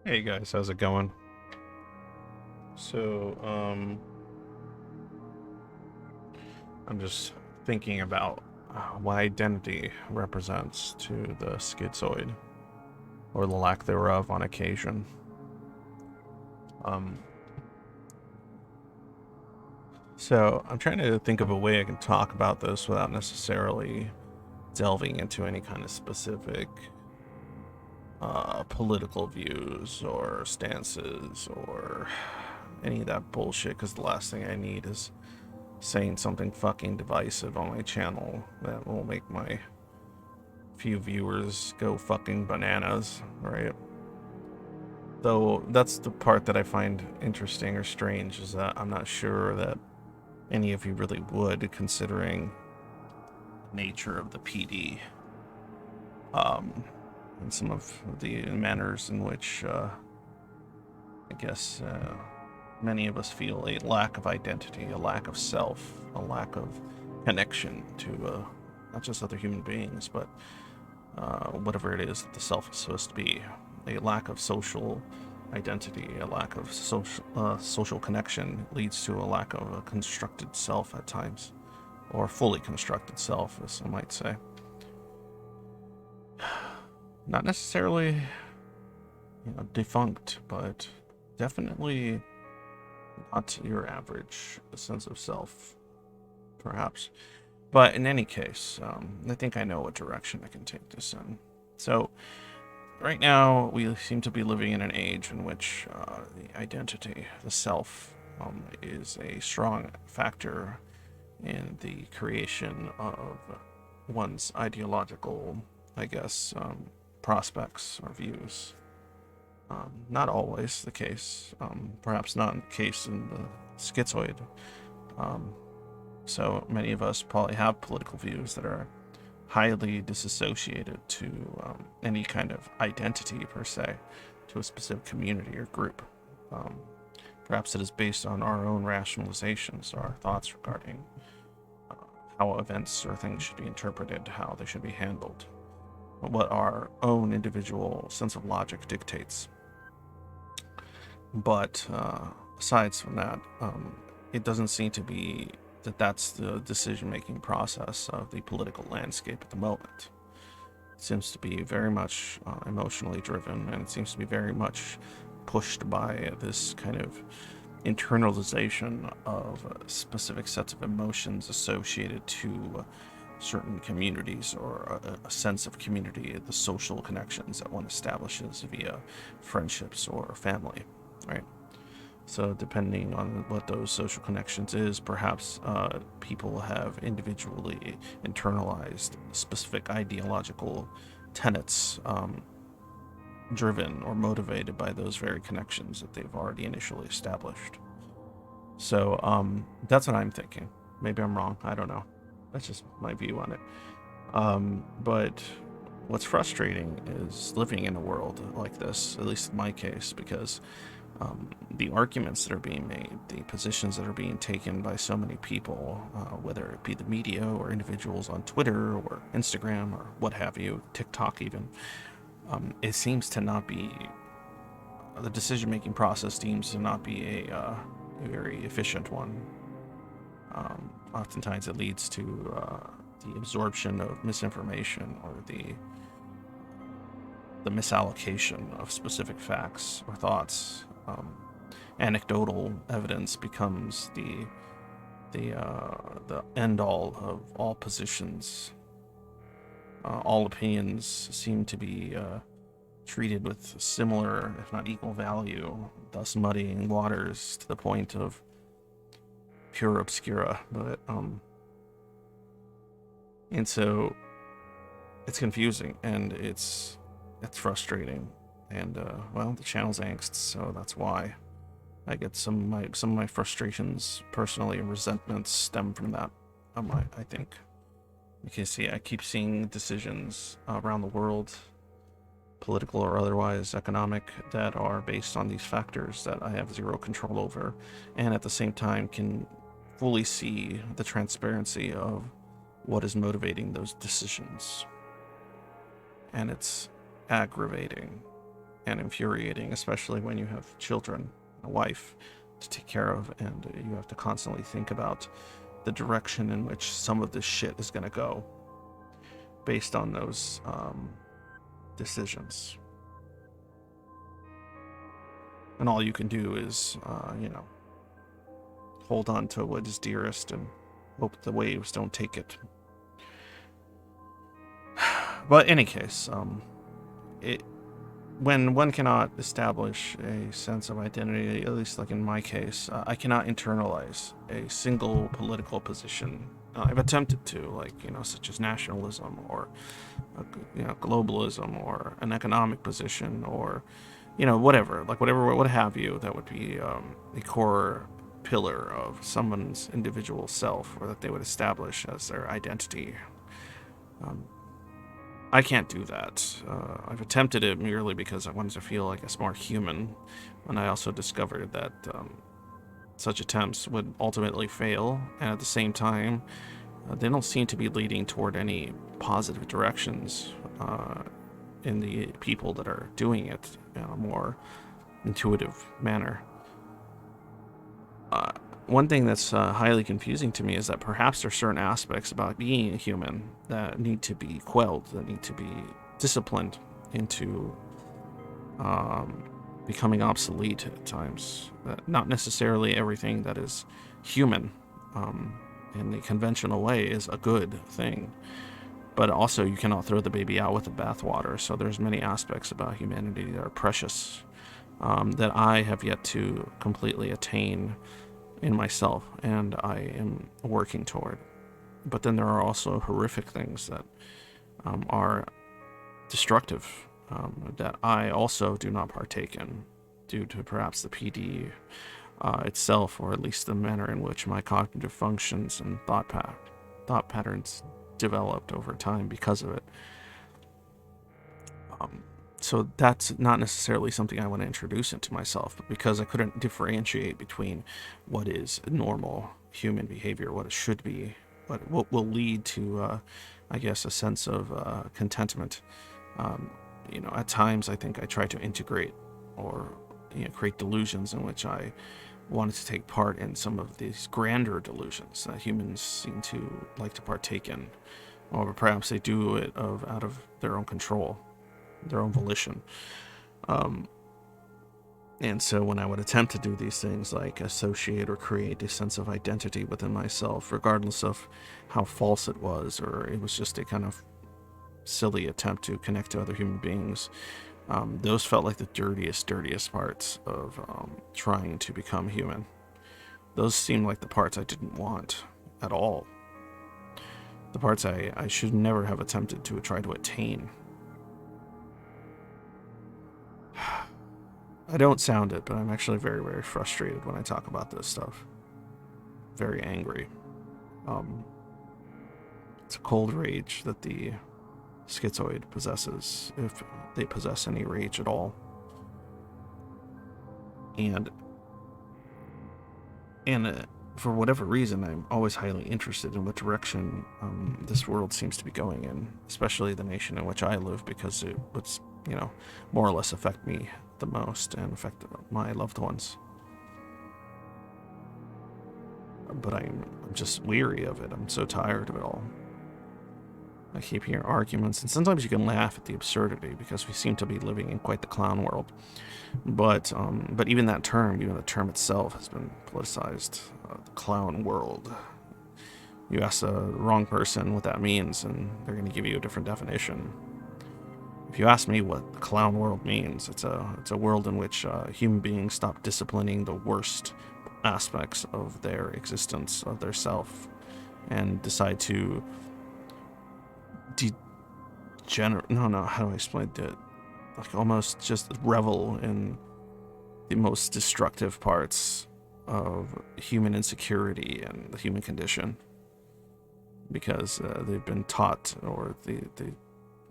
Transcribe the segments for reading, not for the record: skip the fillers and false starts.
Hey guys, how's it going? So, I'm just thinking about what identity represents to the schizoid, or the lack thereof on occasion. Um, so I'm trying to think of a way I can talk about this without necessarily delving into any kind of specific political views or stances or any of that bullshit, because the last thing I need is saying something fucking divisive on my channel that will make my few viewers go fucking bananas, right? Though that's the part that I find interesting or strange, is that I'm not sure that any of you really would, considering the nature of the PD, um, and some of the manners in which, I guess, many of us feel a lack of identity, a lack of self, a lack of connection to not just other human beings, but whatever it is that the self is supposed to be. A lack of social identity, a lack of social connection leads to a lack of a constructed self at times, or fully constructed self, as some might say. Not necessarily, defunct, but definitely not your average sense of self, perhaps. But in any case, I think I know what direction I can take this in. So, right now, we seem to be living in an age in which the identity, the self, is a strong factor in the creation of one's ideological, I guess, prospects or views. Not always the case, perhaps not the case in the schizoid. Um, so many of us probably have political views that are highly disassociated to any kind of identity per se, to a specific community or group. Um, Perhaps it is based on our own rationalizations, our thoughts regarding uh, how events or things should be interpreted, how they should be handled, what our own individual sense of logic dictates. But aside from that, it doesn't seem to be that that's the decision-making process of the political landscape at the moment. It seems to be very much emotionally driven, and it seems to be very much pushed by this kind of internalization of specific sets of emotions associated to certain communities, or a sense of community, the social connections that one establishes via friendships or family, right? So, depending on what those social connections is, perhaps people have individually internalized specific ideological tenets, driven or motivated by those very connections that they've already initially established. So, that's what I'm thinking. Maybe I'm wrong. I don't know. That's just my view on it. But what's frustrating is living in a world like this, at least in my case, because the arguments that are being made, the positions that are being taken by so many people, whether it be the media or individuals on Twitter or Instagram or what have you, TikTok even, it seems to not be, the decision making process seems to not be a very efficient one. Oftentimes it leads to the absorption of misinformation, or the misallocation of specific facts or thoughts. Anecdotal evidence becomes the end all of all positions. All opinions seem to be treated with similar, if not equal, value, thus muddying waters to the point of pure obscura. But and so it's confusing, and it's frustrating, and well, the channel's angst, so that's why I get some of my frustrations personally and resentments stem from that. I think, you can see, I keep seeing decisions around the world, political or otherwise, economic, that are based on these factors that I have zero control over, and at the same time can fully see the transparency of what is motivating those decisions. And it's aggravating, and infuriating, especially when you have children, a wife to take care of, and you have to constantly think about the direction in which some of this shit is going to go based on those decisions. And all you can do is, hold on to what is dearest and hope the waves don't take it. But in any case, when one cannot establish a sense of identity, at least like in my case, I cannot internalize a single political position. I've attempted to, such as nationalism or, globalism or an economic position or, whatever, what have you, that would be a core pillar of someone's individual self, or that they would establish as their identity. I can't do that. I've attempted it merely because I wanted to feel, I guess, more human, and I also discovered that such attempts would ultimately fail, and at the same time, they don't seem to be leading toward any positive directions in the people that are doing it in a more intuitive manner. One thing that's highly confusing to me is that perhaps there are certain aspects about being a human that need to be quelled, that need to be disciplined into becoming obsolete at times. Not necessarily everything that is human in the conventional way is a good thing, but also you cannot throw the baby out with the bathwater. So there's many aspects about humanity that are precious that I have yet to completely attain in myself, and I am working toward. But then there are also horrific things that are destructive that I also do not partake in, due to perhaps the PD itself, or at least the manner in which my cognitive functions and thought patterns developed over time because of it. So that's not necessarily something I want to introduce into myself, but because I couldn't differentiate between what is normal human behavior, what it should be, what will lead to, I guess, a sense of contentment. At times I think I try to integrate or create delusions in which I wanted to take part in some of these grander delusions that humans seem to like to partake in, or perhaps they do it out of their own control, their own volition. And so when I would attempt to do these things, like associate or create a sense of identity within myself, regardless of how false it was, or it was just a kind of silly attempt to connect to other human beings, those felt like the dirtiest parts of trying to become human. Those seemed like the parts I didn't want at all. The parts I should never have attempted to try to attain. I don't sound it, but I'm actually very, very frustrated when I talk about this stuff. Very angry. It's a cold rage that the schizoid possesses, if they possess any rage at all. And for whatever reason, I'm always highly interested in what direction this world seems to be going in, especially the nation in which I live, because it would, more or less affect me the most and affect my loved ones. But I'm just weary of it. I'm so tired of it all. I keep hearing arguments, and sometimes you can laugh at the absurdity because we seem to be living in quite the clown world. But even that term, the term itself has been politicized. The clown world. You ask the wrong person what that means, and they're going to give you a different definition. If you ask me what the clown world means, it's a world in which human beings stop disciplining the worst aspects of their existence, of their self, and decide to how do I explain it? Like almost just revel in the most destructive parts of human insecurity and the human condition, because they've been taught, or they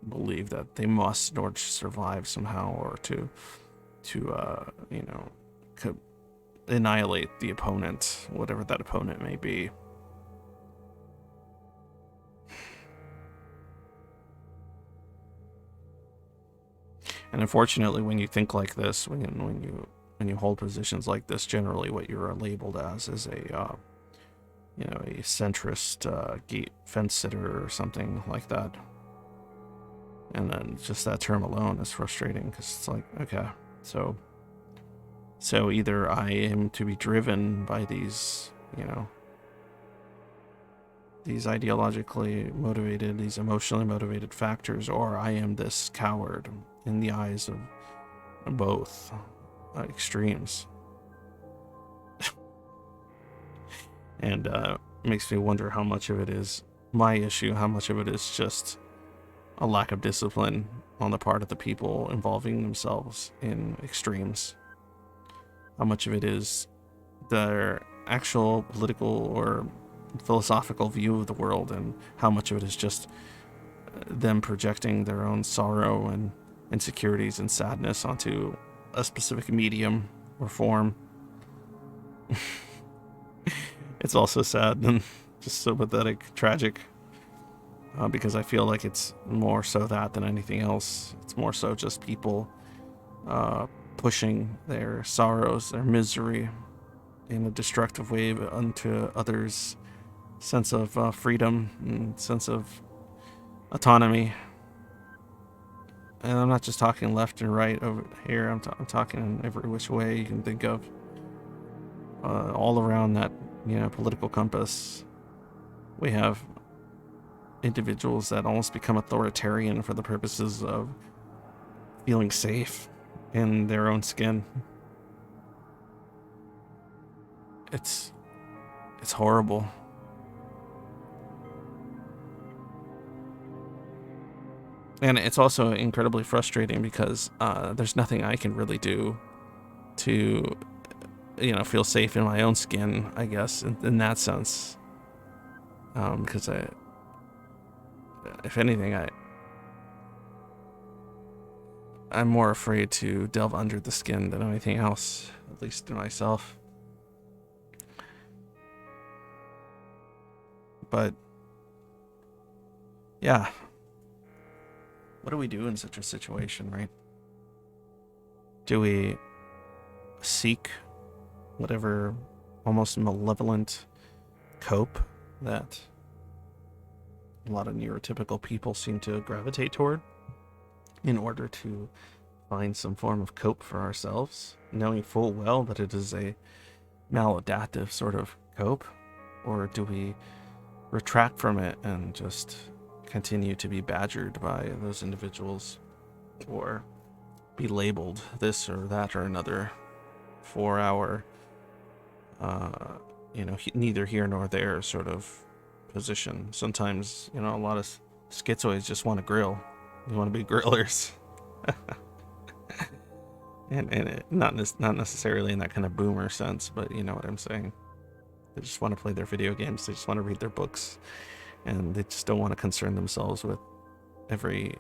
believe that they must, in order to survive somehow, or to annihilate the opponent, whatever that opponent may be. And unfortunately, when you think like this, when you hold positions like this, generally what you're labeled as is a a centrist gate fence sitter or something like that. And then just that term alone is frustrating because it's like, okay, so either I am to be driven by these, these ideologically motivated, these emotionally motivated factors, or I am this coward in the eyes of both extremes. And makes me wonder how much of it is my issue, how much of it is just a lack of discipline on the part of the people involving themselves in extremes. How much of it is their actual political or philosophical view of the world, and how much of it is just them projecting their own sorrow and insecurities and sadness onto a specific medium or form. It's also sad and just so pathetic, tragic, because I feel like it's more so that than anything else. It's more so just people pushing their sorrows, their misery in a destructive way onto others' sense of freedom and sense of autonomy. And I'm not just talking left and right over here. I'm talking in every which way you can think of, all around that political compass. We have individuals that almost become authoritarian for the purposes of feeling safe in their own skin. It's horrible. And it's also incredibly frustrating because there's nothing I can really do to, feel safe in my own skin, I guess, in that sense. Because if anything, I'm more afraid to delve under the skin than anything else, at least in myself. But yeah, what do we do in such a situation, right? Do we seek whatever almost malevolent cope that a lot of neurotypical people seem to gravitate toward in order to find some form of cope for ourselves, knowing full well that it is a maladaptive sort of cope? Or do we retract from it and just continue to be badgered by those individuals, or be labeled this or that or another for our neither here nor there sort of position? Sometimes, a lot of schizoids just want to grill. They want to be grillers. and not necessarily in that kind of boomer sense, but you know what I'm saying. They just want to play their video games. They just want to read their books, and they just don't want to concern themselves with every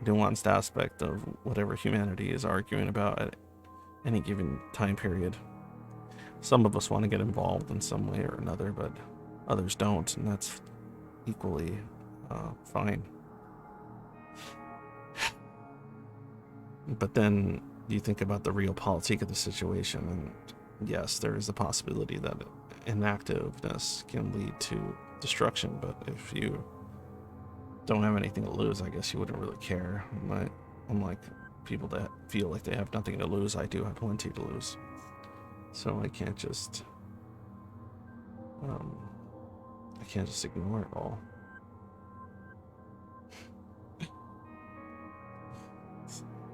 nuanced aspect of whatever humanity is arguing about at any given time period. Some of us want to get involved in some way or another, but others don't, and that's equally fine. But then you think about the real politique of the situation, and yes, there is a possibility that inactiveness can lead to destruction, but if you don't have anything to lose, I guess you wouldn't really care. Unlike people that feel like they have nothing to lose, I do have plenty to lose. So I can't just ignore it all.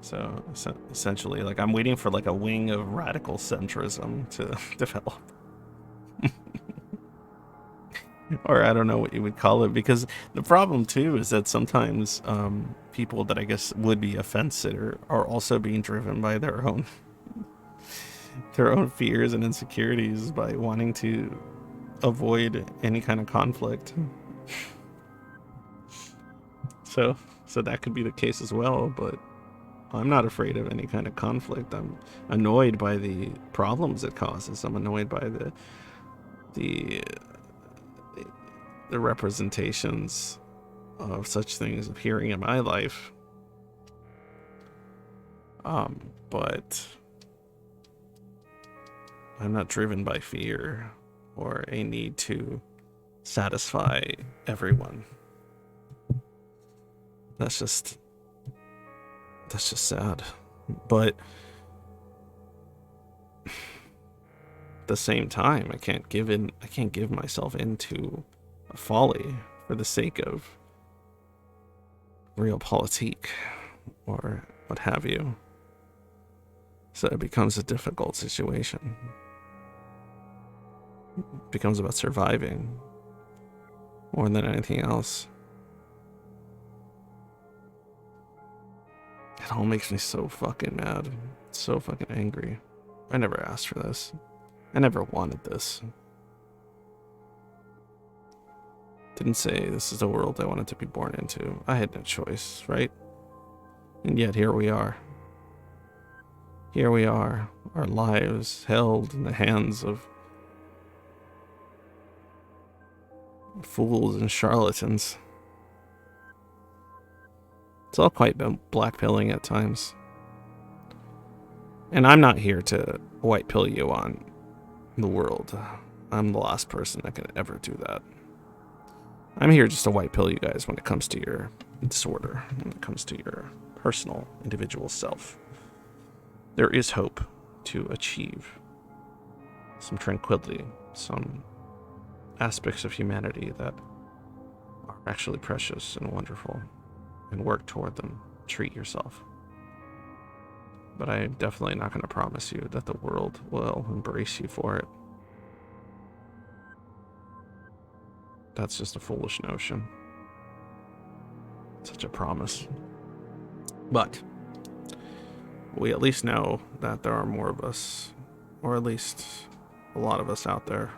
So essentially, like, I'm waiting for like a wing of radical centrism to develop. Or I don't know what you would call it, because the problem too is that sometimes people that I guess would be a fence sitter are also being driven by their own fears and insecurities, by wanting to avoid any kind of conflict. So that could be the case as well, but I'm not afraid of any kind of conflict. I'm annoyed by the problems it causes. I'm annoyed by the representations of such things appearing in my life. But I'm not driven by fear or a need to satisfy everyone. That's just sad. But at the same time, I can't give myself into a folly for the sake of realpolitik or what have you. So it becomes a difficult situation. It becomes about surviving more than anything else. It all makes me so fucking mad. So fucking angry. I never asked for this. I never wanted this. Didn't say this is the world I wanted to be born into. I had no choice, right? And yet here we are. Here we are, our lives held in the hands of fools and charlatans. It's all quite blackpilling at times. And I'm not here to white pill you on the world. I'm the last person that can ever do that. I'm here just to white pill you guys when it comes to your disorder, when it comes to your personal, individual self. There is hope to achieve some tranquility, some aspects of humanity that are actually precious and wonderful, and work toward them. Treat yourself. But I'm definitely not going to promise you that the world will embrace you for it. That's just a foolish notion. Such a promise. But we at least know that there are more of us, or at least a lot of us out there.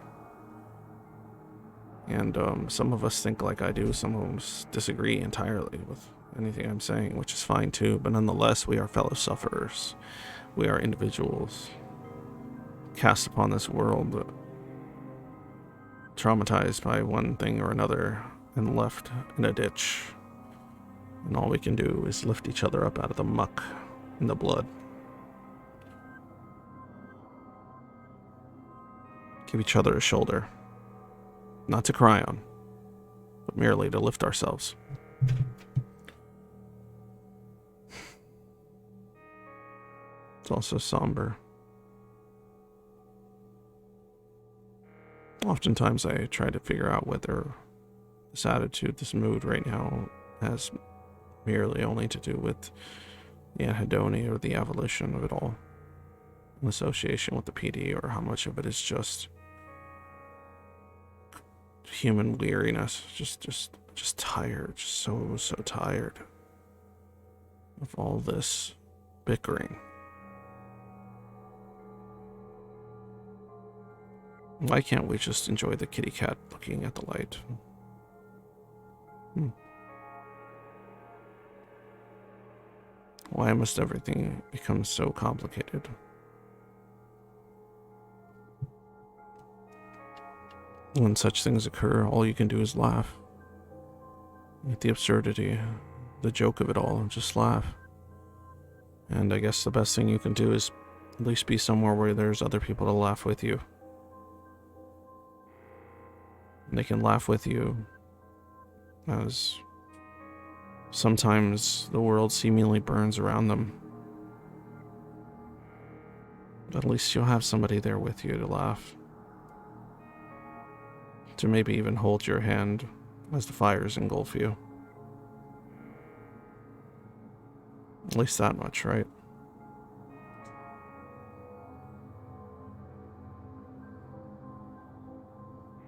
And some of us think like I do, some of us disagree entirely with anything I'm saying, which is fine too, but nonetheless, we are fellow sufferers. We are individuals cast upon this world, traumatized by one thing or another, and left in a ditch. And all we can do is lift each other up out of the muck and the blood. Give each other a shoulder. Not to cry on, but merely to lift ourselves. It's also somber. Oftentimes I try to figure out whether this attitude, this mood right now has merely only to do with the anhedonia or the evolution of it all in association with the PD, or how much of it is just human weariness, just tired, just so tired of all this bickering. Why can't we just enjoy the kitty cat looking at the light? Why must everything become so complicated? When such things occur, all you can do is laugh. At the absurdity, the joke of it all, and just laugh. And I guess the best thing you can do is at least be somewhere where there's other people to laugh with you. And they can laugh with you, as sometimes the world seemingly burns around them. But at least you'll have somebody there with you to laugh. To maybe even hold your hand as the fires engulf you. At least that much, right?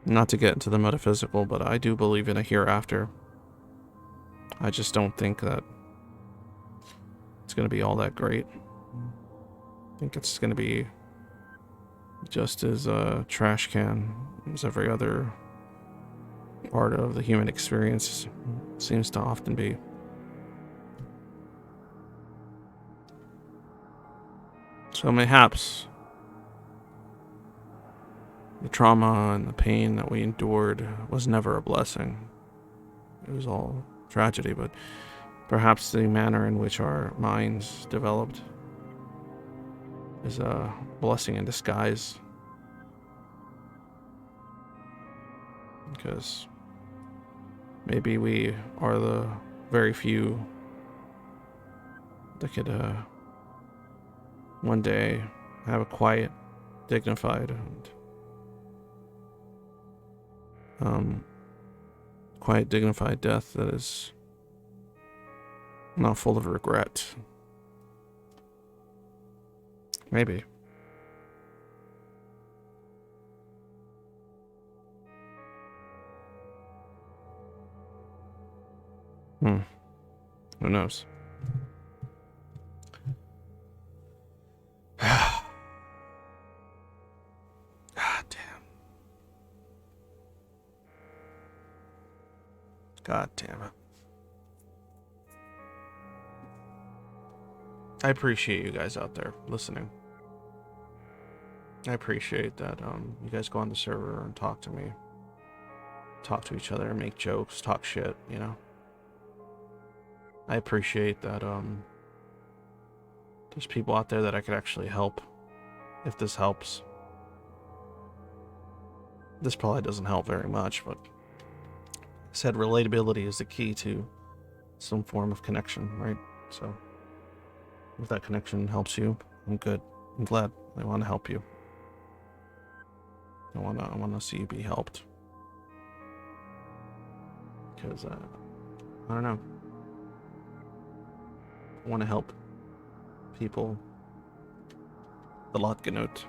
Not to get into the metaphysical, but I do believe in a hereafter. I just don't think that it's going to be all that great. I think it's going to be just as a trash can as every other part of the human experience seems to often be. So mayhaps the trauma and the pain that we endured was never a blessing. It was all tragedy, but perhaps the manner in which our minds developed is a blessing in disguise. Because maybe we are the very few that could one day have a quiet, dignified, and death that is not full of regret. Maybe. Who knows? God damn. God damn it. I appreciate you guys out there listening. I appreciate that you guys go on the server and talk to me. Talk to each other, make jokes, talk shit, you know. I appreciate that there's people out there that I could actually help if this helps. This probably doesn't help very much, but I said relatability is the key to some form of connection, right? So if that connection helps you, I'm good. I'm glad. I want to help you. I want to see you be helped. Because I don't know. I want to help people. The Lotgenut.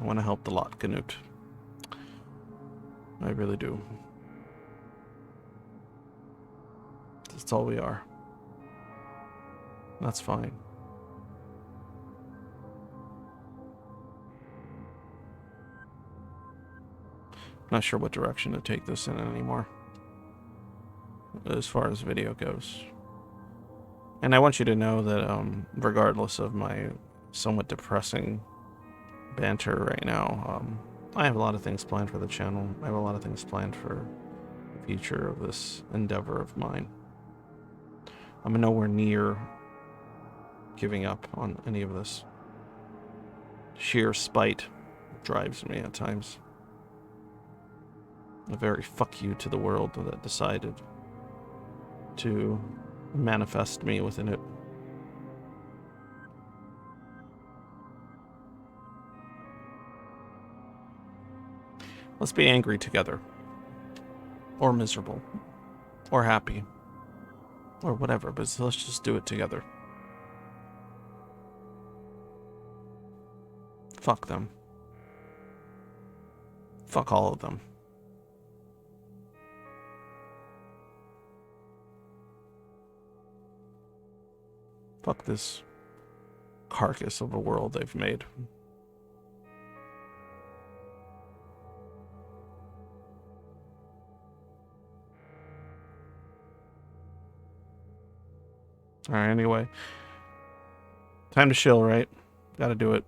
I want to help the Lotgenut. I really do. That's all we are. That's fine. Not sure what direction to take this in anymore, as far as video goes. And I want you to know that regardless of my somewhat depressing banter right now, I have a lot of things planned for the channel. I have a lot of things planned for the future of this endeavor of mine. I'm nowhere near giving up on any of this. Sheer spite drives me at times. A very fuck you to the world that decided to manifest me within it. Let's be angry together. Or miserable. Or happy. Or whatever, but let's just do it together. Fuck them. Fuck all of them. Fuck this carcass of a world they've made. Alright, anyway. Time to chill, right? Gotta do it.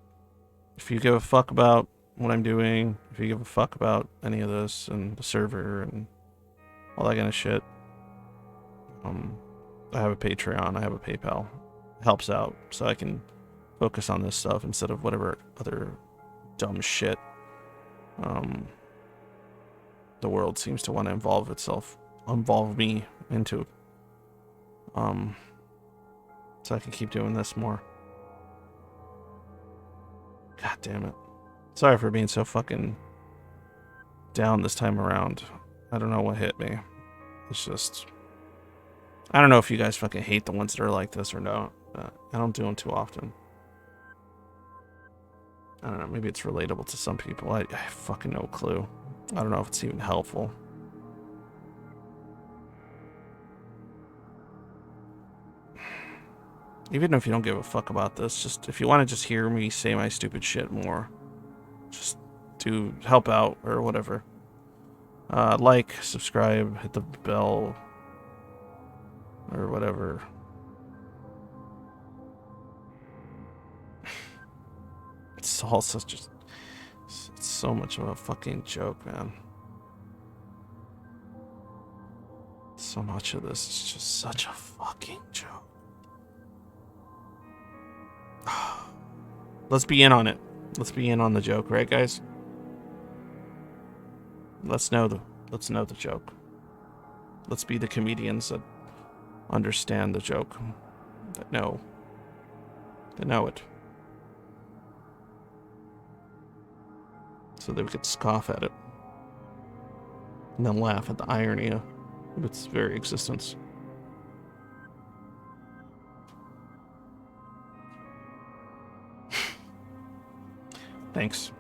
If you give a fuck about what I'm doing, if you give a fuck about any of this and the server and all that kind of shit, I have a Patreon, I have a PayPal. It helps out so I can focus on this stuff instead of whatever other dumb shit the world seems to want to involve me into. So I can keep doing this more. God damn it. Sorry for being so fucking down this time around. I don't know what hit me. It's just... I don't know if you guys fucking hate the ones that are like this or not. I don't do them too often. I don't know, maybe it's relatable to some people. I fucking no clue. I don't know if it's even helpful. Even if you don't give a fuck about this, just if you want to just hear me say my stupid shit more, just do help out or whatever. Like, subscribe, hit the bell, or whatever. It's all such it's so much of a fucking joke, man. So much of this is just such a fucking joke. Let's be in on it. Let's be in on the joke, right, guys? Let's know the joke. Let's be the comedians that understand the joke, that know it, so that we could scoff at it and then laugh at the irony of its very existence. Thanks.